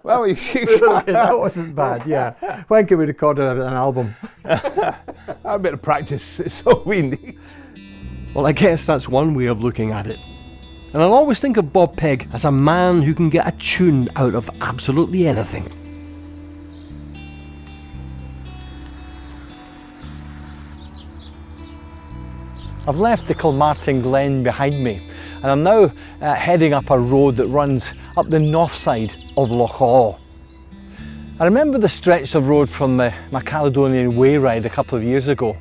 [SPEAKER 9] Well,
[SPEAKER 2] that wasn't bad, yeah. When can we record an album?
[SPEAKER 9] A bit of practice is all we need.
[SPEAKER 2] Well, I guess that's one way of looking at it. And I'll always think of Bob Pegg as a man who can get a tune out of absolutely anything. I've left the Kilmartin Glen behind me, and I'm now heading up a road that runs up the north side of Loch Awe. I remember the stretch of road from my Caledonian Way ride a couple of years ago,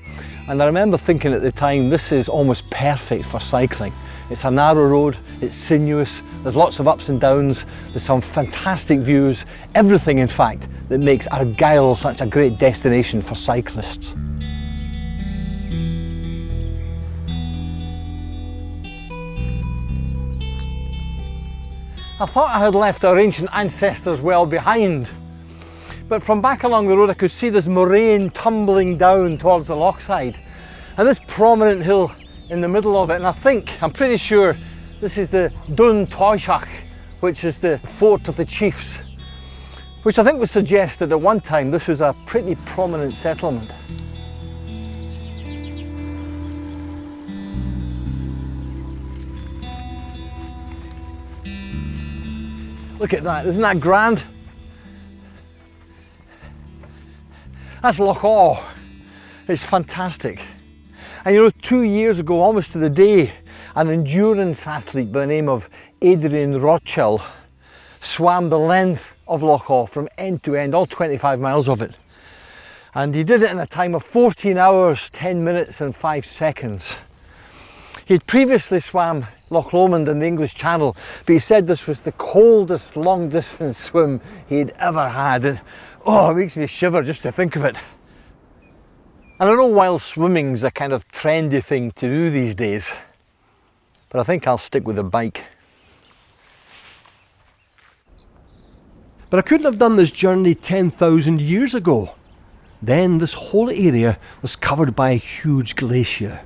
[SPEAKER 2] and I remember thinking at the time, this is almost perfect for cycling. It's a narrow road, it's sinuous, there's lots of ups and downs, there's some fantastic views, everything in fact that makes Argyll such a great destination for cyclists. I thought I had left our ancient ancestors well behind, but from back along the road I could see this moraine tumbling down towards the lochside, and this prominent hill in the middle of it, and I'm pretty sure this is the Dún Taoiseach, which is the fort of the chiefs, which I think would suggest that at one time this was a pretty prominent settlement.
[SPEAKER 1] Look at that, isn't that grand? That's Loch Awe. It's fantastic. And you know, 2 years ago, almost to the day, an endurance athlete by the name of Adrian Rothschild swam the length of Loch Awe from end to end, all 25 miles of it. And he did it in a time of 14 hours, 10 minutes and 5 seconds. He had previously swam Loch Lomond in the English Channel, but he said this was the coldest long distance swim he'd ever had. And, oh, it makes me shiver just to think of it. And I know wild swimming's a kind of trendy thing to do these days, but I think I'll stick with the bike.
[SPEAKER 2] But I couldn't have done this journey 10,000 years ago. Then this whole area was covered by a huge glacier.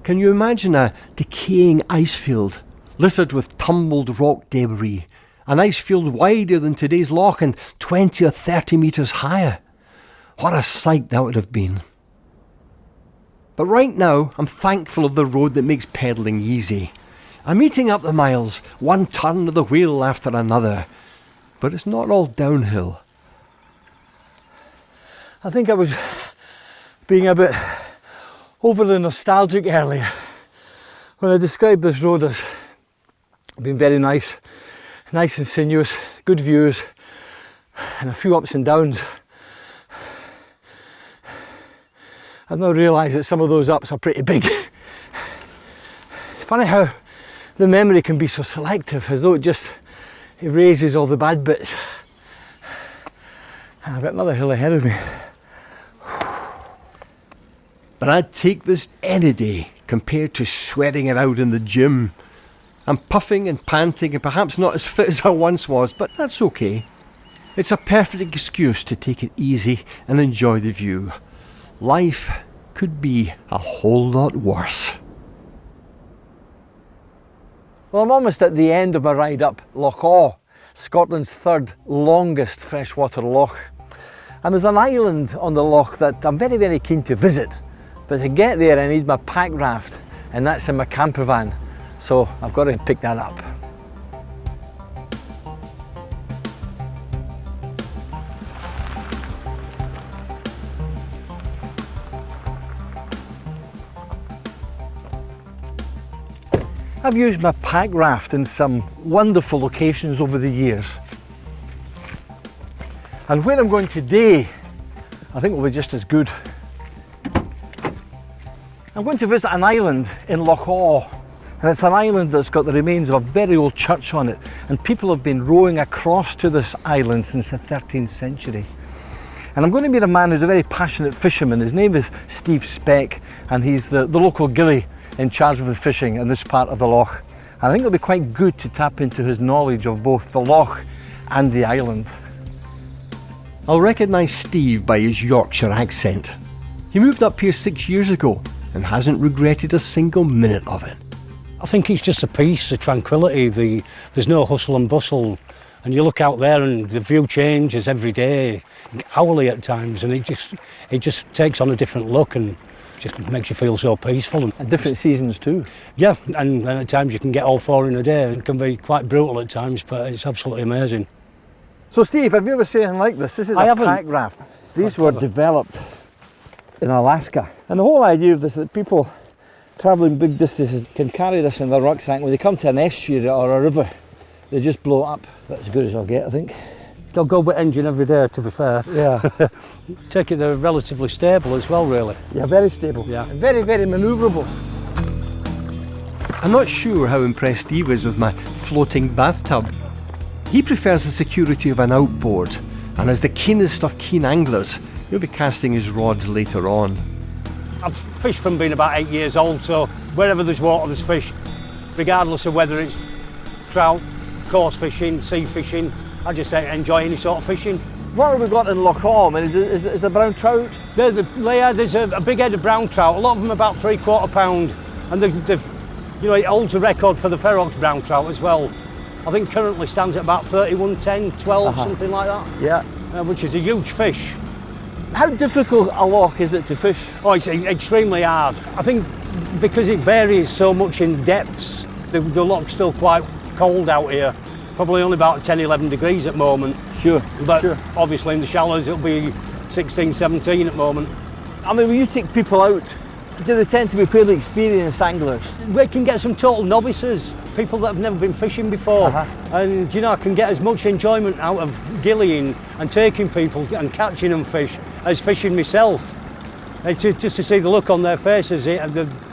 [SPEAKER 2] Can you imagine a decaying ice field littered with tumbled rock debris? An ice field wider than today's loch and 20 or 30 metres higher. What a sight that would have been. But right now, I'm thankful of the road that makes pedalling easy. I'm eating up the miles, one turn of the wheel after another. But it's not all downhill.
[SPEAKER 1] I think I was being a bit overly nostalgic earlier when I described this road as being very nice and sinuous, good views and a few ups and downs. I've now realised that some of those ups are pretty big. It's funny how the memory can be so selective, as though it just erases all the bad bits. And I've got another hill ahead of me.
[SPEAKER 2] But I'd take this any day compared to sweating it out in the gym. I'm puffing and panting and perhaps not as fit as I once was, but that's okay. It's a perfect excuse to take it easy and enjoy the view. Life could be a whole lot worse.
[SPEAKER 1] Well, I'm almost at the end of my ride up Loch Awe, Scotland's third longest freshwater loch. And there's an island on the loch that I'm very, very keen to visit. But to get there I need my pack raft, and that's in my camper van. So I've got to pick that up. I've used my pack raft in some wonderful locations over the years. And where I'm going today, I think will be just as good. I'm going to visit an island in Loch Awe, and it's an island that's got the remains of a very old church on it, and people have been rowing across to this island since the 13th century. And I'm going to meet a man who's a very passionate fisherman. His name is Steve Speck, and he's the local gillie in charge of the fishing in this part of the loch. And I think it'll be quite good to tap into his knowledge of both the loch and the island.
[SPEAKER 2] I'll recognise Steve by his Yorkshire accent. He moved up here 6 years ago and hasn't regretted a single minute of it.
[SPEAKER 10] I think it's just a peace, the tranquility, there's no hustle and bustle, and you look out there and the view changes every day, hourly at times, and it just takes on a different look and just makes you feel so peaceful.
[SPEAKER 1] And different seasons too.
[SPEAKER 10] Yeah, and at times you can get all four in a day. It can be quite brutal at times, but it's absolutely amazing.
[SPEAKER 1] So Steve, have you ever seen anything like this? This is a pack raft. These were developed in Alaska. And the whole idea of this is that people travelling big distances can carry this in their rucksack. When they come to an estuary or a river, they just blow it up. That's as good as I'll get, I think.
[SPEAKER 10] They'll go with engine every day, to be fair.
[SPEAKER 1] Yeah.
[SPEAKER 10] Take it, they're relatively stable as well, really.
[SPEAKER 1] Yeah, very stable.
[SPEAKER 10] Yeah.
[SPEAKER 1] And very, very manoeuvrable.
[SPEAKER 2] I'm not sure how impressed Steve is with my floating bathtub. He prefers the security of an outboard, and as the keenest of keen anglers, he'll be casting his rods later on.
[SPEAKER 10] I've fished from being about 8 years old, so wherever there's water, there's fish. Regardless of whether it's trout, coarse fishing, sea fishing, I just enjoy any sort of fishing.
[SPEAKER 1] What have we got in Loch Awe? Is the brown trout?
[SPEAKER 10] There's a big head of brown trout, a lot of them about 3/4 pound, and it holds a record for the Ferox brown trout as well. I think currently stands at about 31, 10, 12, something like that.
[SPEAKER 1] Yeah.
[SPEAKER 10] Which is a huge fish.
[SPEAKER 1] How difficult a loch is it to fish?
[SPEAKER 10] Oh, it's extremely hard. I think because it varies so much in depths, the loch's still quite cold out here. probably only about 10, 11 degrees at the moment.
[SPEAKER 1] Sure,
[SPEAKER 10] But
[SPEAKER 1] sure.
[SPEAKER 10] obviously in the shallows it'll be 16, 17 at the moment.
[SPEAKER 1] I mean, when you take people out, do they tend to be fairly experienced anglers?
[SPEAKER 10] We can get some total novices, people that have never been fishing before. And you know, I can get as much enjoyment out of gillying and taking people and catching them fish as fishing myself. It's just to see the look on their faces,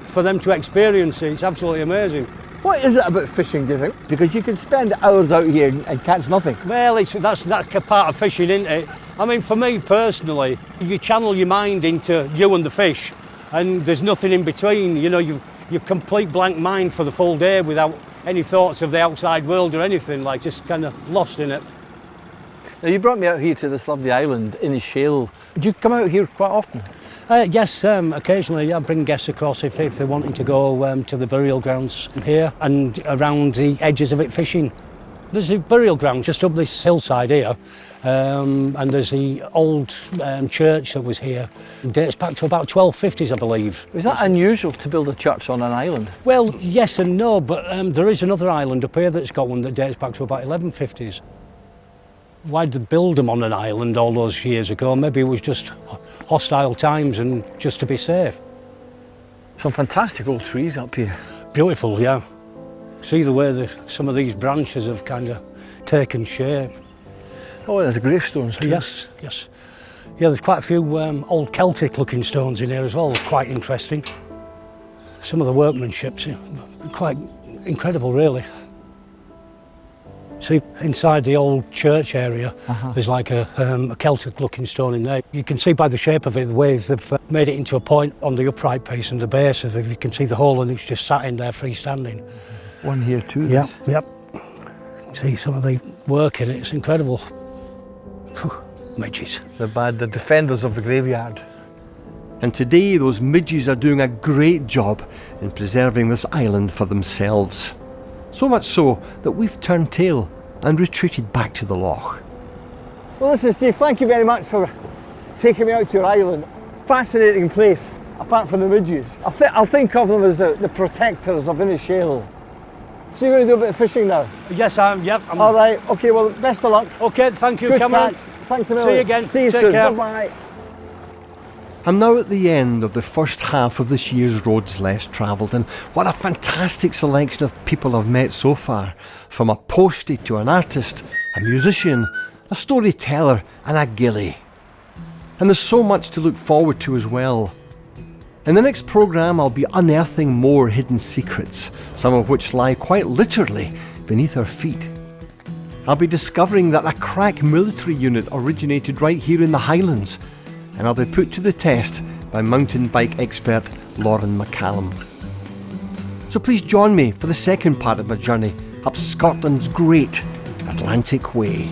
[SPEAKER 10] for them to experience it, it's absolutely amazing.
[SPEAKER 1] What is it about fishing, do you think? Because you can spend hours out here and catch nothing.
[SPEAKER 10] Well, that's part of fishing, isn't it? I mean, for me personally, you channel your mind into you and the fish, and there's nothing in between. You know, you've complete blank mind for the full day without any thoughts of the outside world or anything, like just kind of lost in it.
[SPEAKER 1] Now, you brought me out here to this lovely island in the Shale. Do you come out here quite often?
[SPEAKER 10] Yes, occasionally I bring guests across if they're wanting to go to the burial grounds here and around the edges of it fishing. There's a burial ground just up this hillside here, and there's the old church that was here. It dates back to about 1250s, I believe.
[SPEAKER 1] Is that unusual to build a church on an island?
[SPEAKER 10] Well, yes and no, but there is another island up here that's got one that dates back to about 1150s. Why did they build them on an island all those years ago? Maybe it was just hostile times and just to be safe.
[SPEAKER 1] Some fantastic old trees up here.
[SPEAKER 10] Beautiful, yeah. See the way some of these branches have kind of taken shape.
[SPEAKER 1] Oh, there's gravestones too.
[SPEAKER 10] Yes, yes. Yeah, there's quite a few old Celtic looking stones in here as well, quite interesting. Some of the workmanship's quite incredible, really. See, inside the old church area, there's like a Celtic-looking stone in there. You can see by the shape of it, the way they've made it into a point on the upright piece and the base of it. You can see the hole and it's just sat in there freestanding.
[SPEAKER 1] One here too.
[SPEAKER 10] Yep, yep. See some of the work in it, it's incredible. Whew, midges.
[SPEAKER 1] The defenders of the graveyard.
[SPEAKER 2] And today those midges are doing a great job in preserving this island for themselves. So much so that we've turned tail and retreated back to the loch.
[SPEAKER 1] Well, listen, Steve, thank you very much for taking me out to your island. Fascinating place, apart from the midges. I'll think of them as the protectors of Inishail. So you're going to do a bit of fishing now?
[SPEAKER 10] Yes, yep.
[SPEAKER 1] All right, okay, well, best of luck.
[SPEAKER 10] Okay, thank you,
[SPEAKER 1] Good
[SPEAKER 10] Cameron.
[SPEAKER 1] catch. Thanks a million.
[SPEAKER 10] See you again.
[SPEAKER 1] See you
[SPEAKER 10] Take
[SPEAKER 1] soon.
[SPEAKER 10] care.
[SPEAKER 1] Bye-bye.
[SPEAKER 2] I'm now at the end of the first half of this year's Roads Less Travelled, and what a fantastic selection of people I've met so far, from a postie to an artist, a musician, a storyteller and a gilly. And there's so much to look forward to as well. In the next programme I'll be unearthing more hidden secrets, some of which lie quite literally beneath our feet. I'll be discovering that a crack military unit originated right here in the Highlands, and I'll be put to the test by mountain bike expert Lauren McCallum. So please join me for the second part of my journey up Scotland's great Atlantic Way.